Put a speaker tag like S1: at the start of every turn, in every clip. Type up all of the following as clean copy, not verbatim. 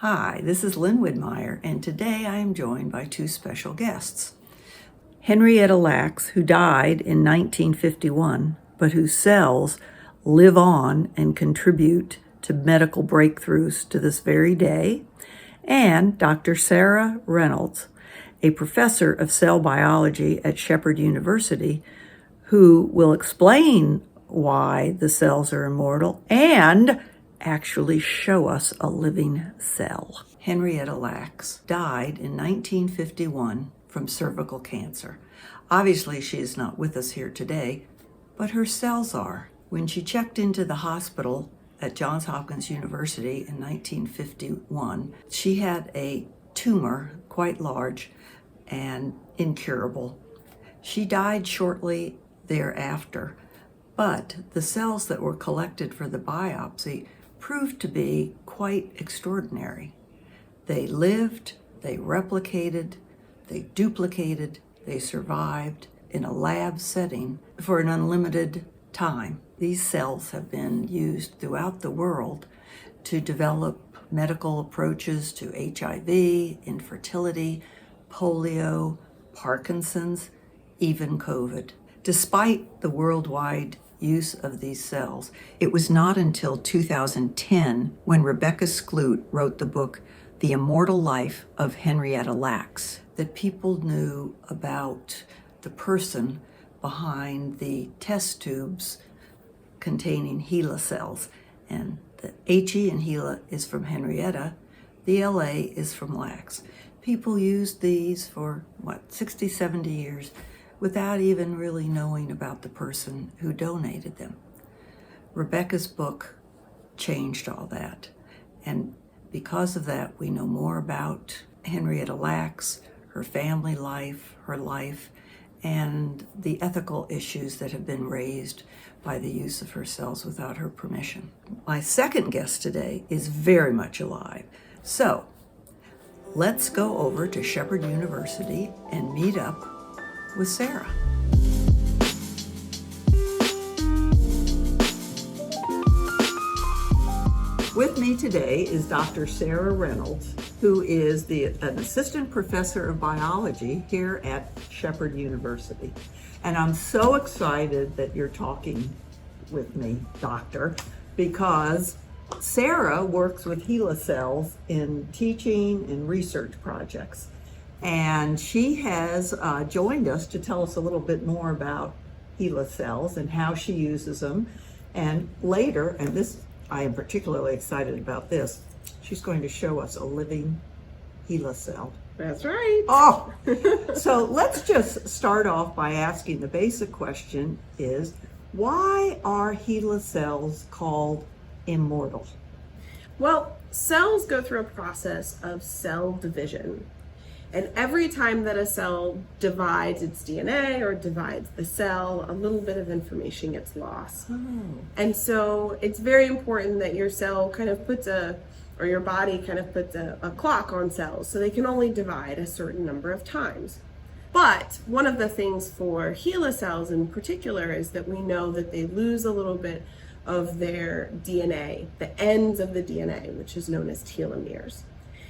S1: Hi, this is Lynn Widmeyer, and today I am joined by two special guests. Henrietta Lacks, who died in 1951, but whose cells live on and contribute to medical breakthroughs to this very day, and Dr. Sara Reynolds, a professor of cell biology at Shepherd University, who will explain why the cells are immortal and actually show us a living cell. Henrietta Lacks died in 1951 from cervical cancer. Obviously, she is not with us here today, but her cells are. When she checked into the hospital at Johns Hopkins University in 1951, she had a tumor quite large and incurable. She died shortly thereafter, but the cells that were collected for the biopsy proved to be quite extraordinary. They lived, they replicated, they duplicated, they survived in a lab setting for an unlimited time. These cells have been used throughout the world to develop medical approaches to HIV, infertility, polio, Parkinson's, even COVID. Despite the worldwide use of these cells, it was not until 2010 when Rebecca Skloot wrote the book The Immortal Life of Henrietta Lacks that people knew about the person behind the test tubes containing HeLa cells. And the HE in HeLa is from Henrietta, the LA is from Lacks. People used these for 60, 70 years without even really knowing about the person who donated them. Rebecca's book changed all that. And because of that, we know more about Henrietta Lacks, her family life, her life, and the ethical issues that have been raised by the use of her cells without her permission. My second guest today is very much alive. So let's go over to Shepherd University and meet up with Sara. With me today is Dr. Sara Reynolds, who is an assistant professor of biology here at Shepherd University. And I'm so excited that you're talking with me, doctor, because Sara works with HeLa cells in teaching and research projects. And she has joined us to tell us a little bit more about HeLa cells and how she uses them. And later, and this, I am particularly excited about this, she's going to show us a living HeLa cell.
S2: That's right.
S1: Oh, so let's just start off by asking the basic question is, why are HeLa cells called immortal?
S2: Well, cells go through a process of cell division. And every time that a cell divides its DNA or divides the cell, a little bit of information gets lost.
S1: Oh.
S2: And so it's very important that your cell kind of puts your body kind of puts a clock on cells, so they can only divide a certain number of times. But one of the things for HeLa cells in particular is that we know that they lose a little bit of their DNA, the ends of the DNA, which is known as telomeres.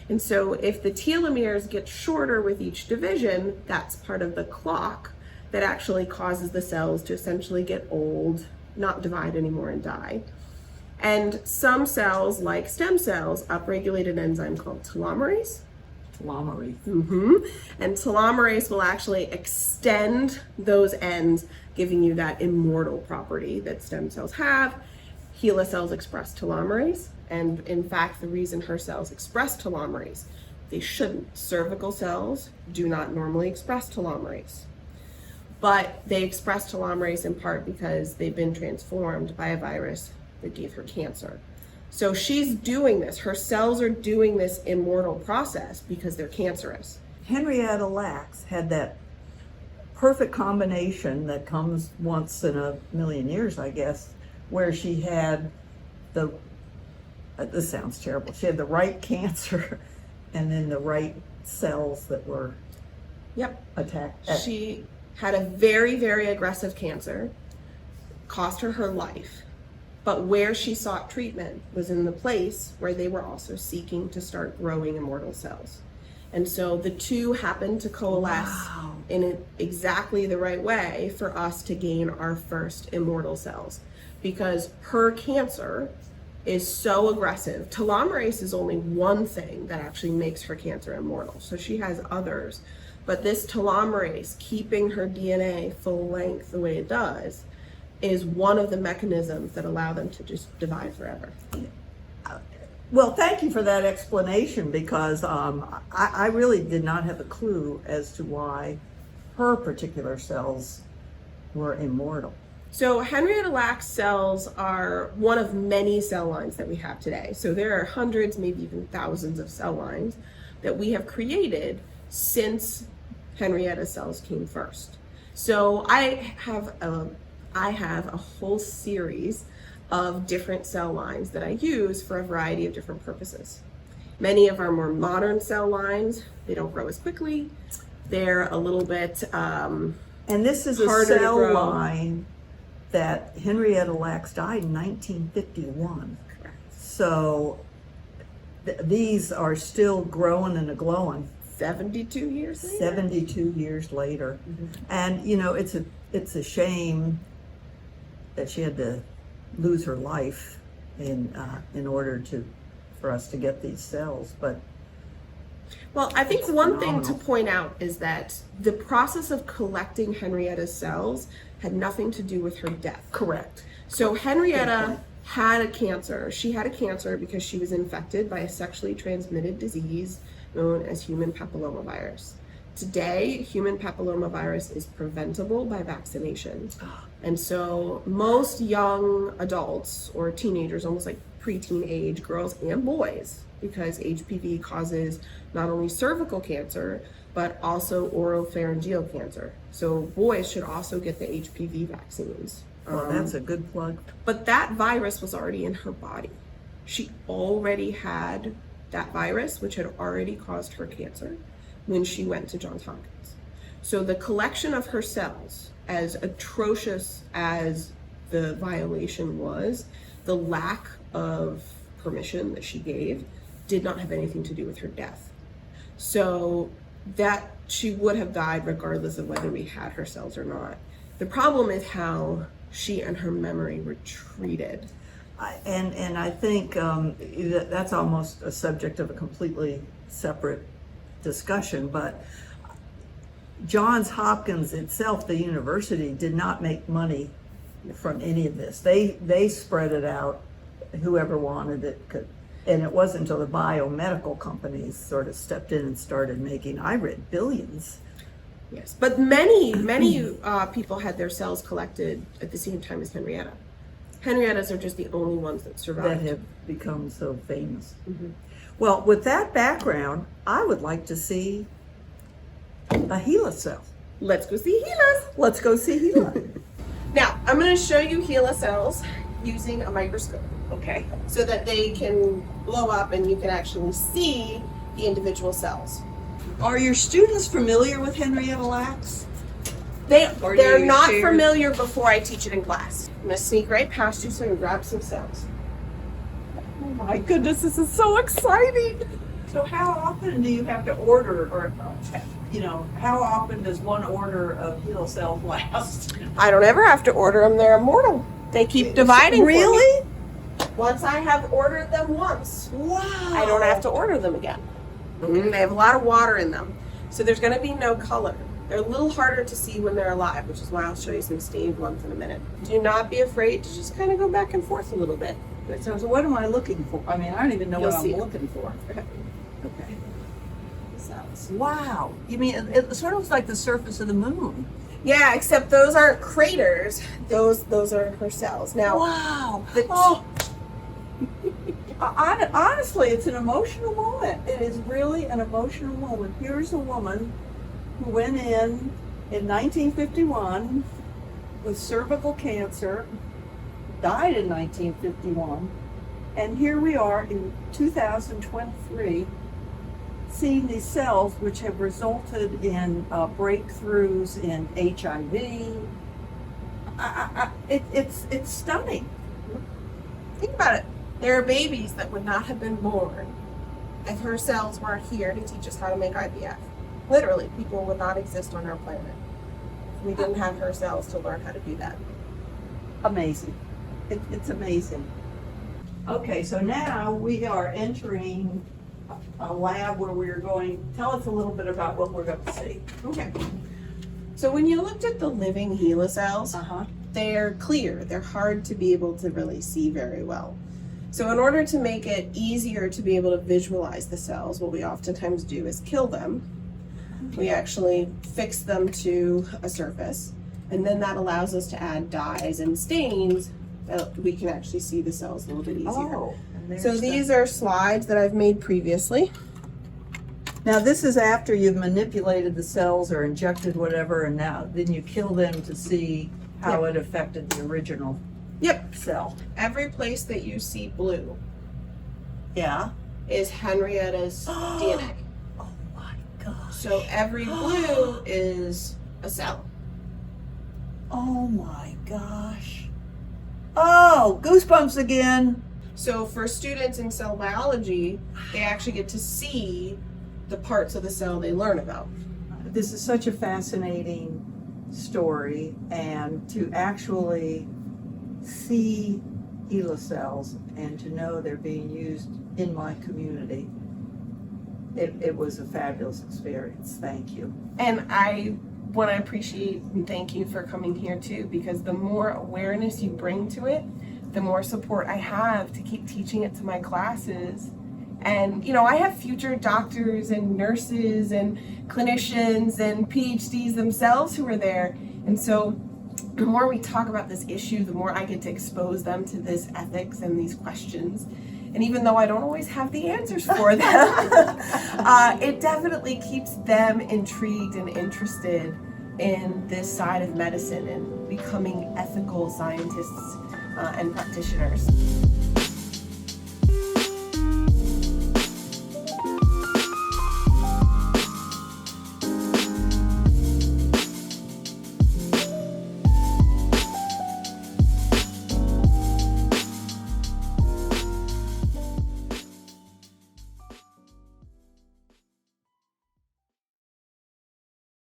S2: And so if the telomeres get shorter with each division, that's part of the clock that actually causes the cells to essentially get old, not divide anymore, and die. And some cells, like stem cells, upregulate an enzyme called telomerase.
S1: Telomerase.
S2: And telomerase will actually extend those ends, giving you that immortal property that stem cells have. HeLa cells express telomerase, and in fact, the reason her cells express telomerase, they shouldn't. Cervical cells do not normally express telomerase, but they express telomerase in part because they've been transformed by a virus that gave her cancer. So she's doing this, her cells are doing this immortal process because they're cancerous.
S1: Henrietta Lacks had that perfect combination that comes once in a million years, I guess, where she had this sounds terrible, she had the right cancer and then the right cells that were attacked.
S2: She had a very, very aggressive cancer, cost her life, But where she sought treatment was in the place where they were also seeking to start growing immortal cells. And so the two happened to coalesce in exactly the right way for us to gain our first immortal cells. Because her cancer is so aggressive. Telomerase is only one thing that actually makes her cancer immortal. So she has others. But this telomerase, keeping her DNA full length the way it does, is one of the mechanisms that allow them to just divide forever.
S1: Well, thank you for that explanation, because I really did not have a clue as to why her particular cells were immortal.
S2: So Henrietta Lacks cells are one of many cell lines that we have today. So there are hundreds, maybe even thousands of cell lines that we have created since Henrietta's cells came first. So I have a whole series of different cell lines that I use for a variety of different purposes. Many of our more modern cell lines, they don't grow as quickly. They're a little bit
S1: and this is a
S2: harder to
S1: cell
S2: grow.
S1: line that Henrietta Lacks died in 1951.
S2: Correct.
S1: So these are still growing and a-glowing
S2: 72 years later.
S1: 72 years later.
S2: Mm-hmm.
S1: And you know, it's a shame that she had to lose her life in order for us to get these cells. But
S2: well, I think one thing to
S1: phenomenal.
S2: point out is that the process of collecting Henrietta's cells had nothing to do with her death.
S1: correct.
S2: So
S1: Good
S2: Henrietta
S1: point.
S2: had a cancer. She had a cancer because she was infected by a sexually transmitted disease known as human papillomavirus. Today, human papillomavirus is preventable by vaccination. And so most young adults or teenagers, almost like preteen age, girls and boys, because HPV causes not only cervical cancer, but also oropharyngeal cancer. So boys should also get the HPV vaccines.
S1: Well, that's a good plug.
S2: But that virus was already in her body. She already had that virus, which had already caused her cancer, when she went to Johns Hopkins. So the collection of her cells, as atrocious as the violation was, the lack of permission that she gave did not have anything to do with her death. So that she would have died regardless of whether we had her cells or not. The problem is how she and her memory were treated.
S1: And I think that's almost a subject of a completely separate discussion, but Johns Hopkins itself, the university, did not make money from any of this. They spread it out, whoever wanted it could. And it wasn't until the biomedical companies sort of stepped in and started making, I read, billions.
S2: Yes, but many people had their cells collected at the same time as Henrietta. Henriettas are just the only ones that survived.
S1: That have become so famous.
S2: Mm-hmm.
S1: Well, with that background, I would like to see a HeLa cell.
S2: Let's go see HeLa's.
S1: Let's go see HeLa.
S2: Now, I'm going to show you HeLa cells using a microscope,
S1: Okay.
S2: so that they can blow up and you can actually see the individual cells.
S1: Are your students familiar with Henrietta Lacks? Or do
S2: They're
S1: you
S2: not
S1: share-
S2: familiar before I teach it in class. I'm going to sneak right past you so I can grab some cells.
S1: Oh my goodness, this is so exciting. So how often do you have to order, or, how often does one order of HeLa cells last?
S2: I don't ever have to order them. They're immortal. They keep dividing.
S1: Really?
S2: For me. Once I have ordered them once,
S1: Wow.
S2: I don't have to order them again. They have a lot of water in them, so there's going to be no color. They're a little harder to see when they're alive, which is why I'll show you some stained ones in a minute. Do not be afraid to just kind of go back and forth a little bit.
S1: So what am I looking for? I mean, I don't even know
S2: You'll
S1: what
S2: see
S1: I'm
S2: it.
S1: looking for.
S2: Okay.
S1: Okay.
S2: Cells.
S1: Wow. You mean it sort of looks like the surface of the moon?
S2: Yeah, except those aren't craters. Those are her cells. Now,
S1: Wow.
S2: the-
S1: Honestly, it's an emotional moment. It is really an emotional moment. Here's a woman who went in 1951 with cervical cancer, died in 1951, and here we are in 2023 seeing these cells which have resulted in breakthroughs in HIV. It's stunning.
S2: Think about it. There are babies that would not have been born if her cells weren't here to teach us how to make IVF. Literally, people would not exist on our planet if we didn't have her cells to learn how to do that.
S1: Amazing. It's amazing. Okay, so now we are entering a lab where we are going. Tell us a little bit about what we're going to see.
S2: Okay. So when you looked at the living HeLa cells,
S1: Uh-huh.
S2: they're clear. They're hard to be able to really see very well. So in order to make it easier to be able to visualize the cells, what we oftentimes do is kill them. We actually fix them to a surface, and then that allows us to add dyes and stains that we can actually see the cells a little bit easier.
S1: Oh, and there's
S2: So these are slides that I've made previously.
S1: Now this is after you've manipulated the cells or injected whatever, and now then you kill them to see how it affected the original
S2: Yep.
S1: cell.
S2: Every place that you see blue
S1: Yeah.
S2: is Henrietta's DNA.
S1: Oh my gosh.
S2: So every blue is a cell.
S1: Oh my gosh. Oh, goosebumps again.
S2: So for students in cell biology, they actually get to see the parts of the cell they learn about.
S1: This is such a fascinating story, and to actually see HeLa cells and to know they're being used in my community, it was a fabulous experience. Thank you.
S2: And I want to appreciate and thank you for coming here too, because the more awareness you bring to it, the more support I have to keep teaching it to my classes. And, you know, I have future doctors and nurses and clinicians and PhDs themselves who are there. And so the more we talk about this issue, the more I get to expose them to this ethics and these questions. And even though I don't always have the answers for them, it definitely keeps them intrigued and interested in this side of medicine and becoming ethical scientists and practitioners.